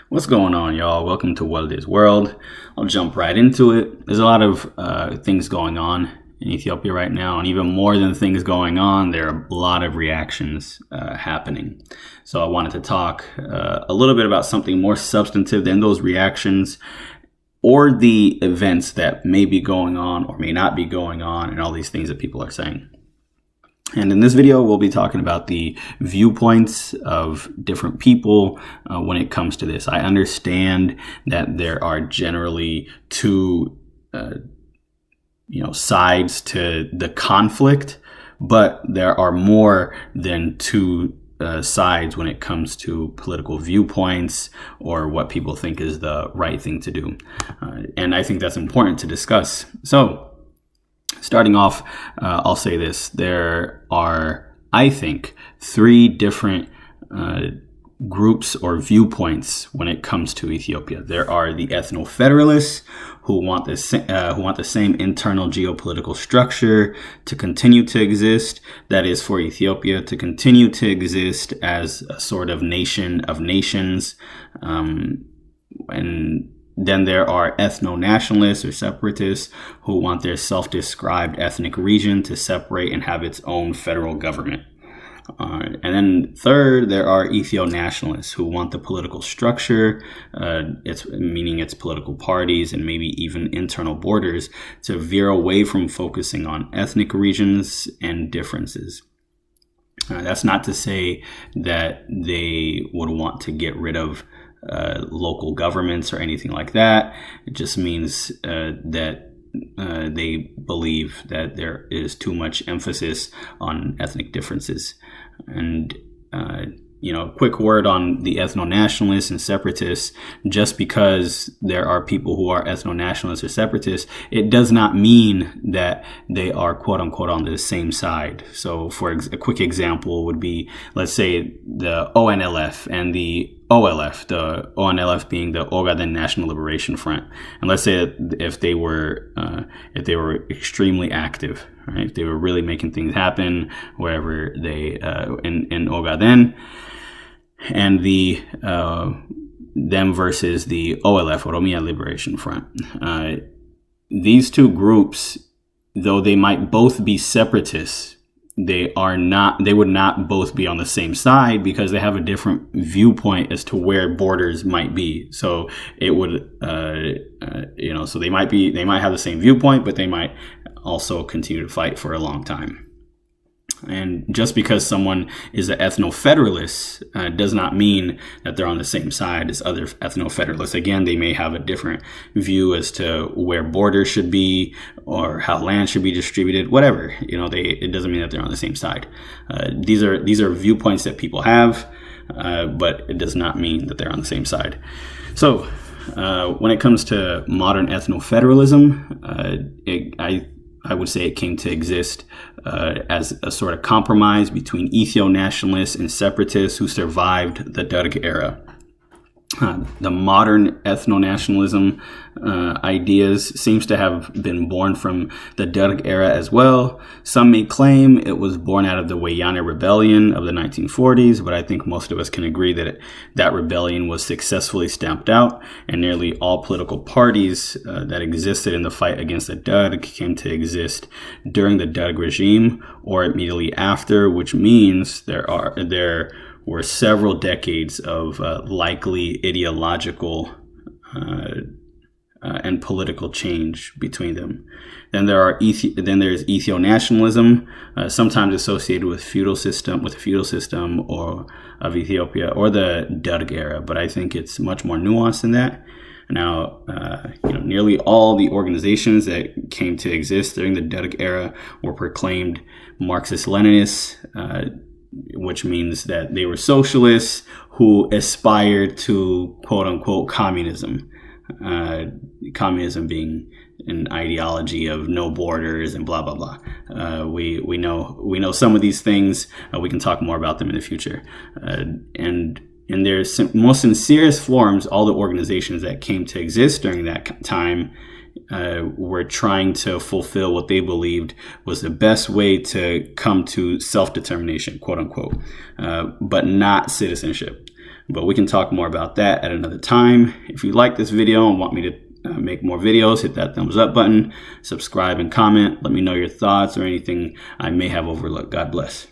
What's going on, y'all? Welcome to What It Is World. I'll jump right into it. There's a lot of things going on in Ethiopia right now, and even more than things going on, there are a lot of reactions happening. So I wanted to talk a little bit about something more substantive than those reactions, or the events that may be going on or may not be going on, and all these things that people are saying. And in this video, we'll be talking about the viewpoints of different people when it comes to this. I understand that there are generally two, sides to the conflict, but there are more than two sides when it comes to political viewpoints or what people think is the right thing to do. And I think that's important to discuss. So, starting off, I'll say this. There are, I think, three different groups or viewpoints when it comes to Ethiopia. There are the ethno-federalists who want the same internal geopolitical structure to continue to exist. That is, for Ethiopia to continue to exist as a sort of nation of nations. And then there are ethno-nationalists or separatists who want their self-described ethnic region to separate and have its own federal government. And then third, there are ethio-nationalists who want the political structure, meaning its political parties and maybe even internal borders, to veer away from focusing on ethnic regions and differences. That's not to say that they would want to get rid of local governments or anything like that. It just means that they believe that there is too much emphasis on ethnic differences. And quick word on the ethno-nationalists and separatists. Just because there are people who are ethno-nationalists or separatists, it does not mean that they are quote unquote on the same side. So for a quick example would be, let's say the ONLF and the OLF, the ONLF being the Ogaden National Liberation Front. And let's say if they were extremely active, right? If they were really making things happen wherever they in Ogaden, and the them versus the OLF, Oromia Liberation Front. These two groups, though they might both be separatists, they would not both be on the same side because they have a different viewpoint as to where borders might be. So it would, so they might have the same viewpoint, but they might also continue to fight for a long time. And just because someone is an ethno-federalist does not mean that they're on the same side as other ethno-federalists. Again, they may have a different view as to where borders should be or how land should be distributed, whatever. It doesn't mean that they're on the same side. These are viewpoints that people have, but it does not mean that they're on the same side. So when it comes to modern ethno-federalism, I would say it came to exist as a sort of compromise between ethio-nationalists and separatists who survived the Derg era. The modern ethno-nationalism ideas seems to have been born from the Derg era as well. Some may claim it was born out of the Weyane rebellion of the 1940s, but I think most of us can agree that that rebellion was successfully stamped out, and nearly all political parties that existed in the fight against the Derg came to exist during the Derg regime or immediately after, which means there were several decades of likely ideological and political change between them. Then there's ethio-nationalism, sometimes associated with the feudal system or of Ethiopia or the Derg era, but I think it's much more nuanced than that. Now, nearly all the organizations that came to exist during the Derg era were proclaimed Marxist-Leninists, which means that they were socialists who aspired to quote unquote communism. Communism being an ideology of no borders and blah blah blah. We know some of these things. We can talk more about them in the future. And in their most sincerest forms, all the organizations that came to exist during that time were trying to fulfill what they believed was the best way to come to self-determination, quote unquote, but not citizenship. But we can talk more about that at another time. If you like this video and want me to make more videos, hit that thumbs up button, subscribe and comment. Let me know your thoughts or anything I may have overlooked. God bless.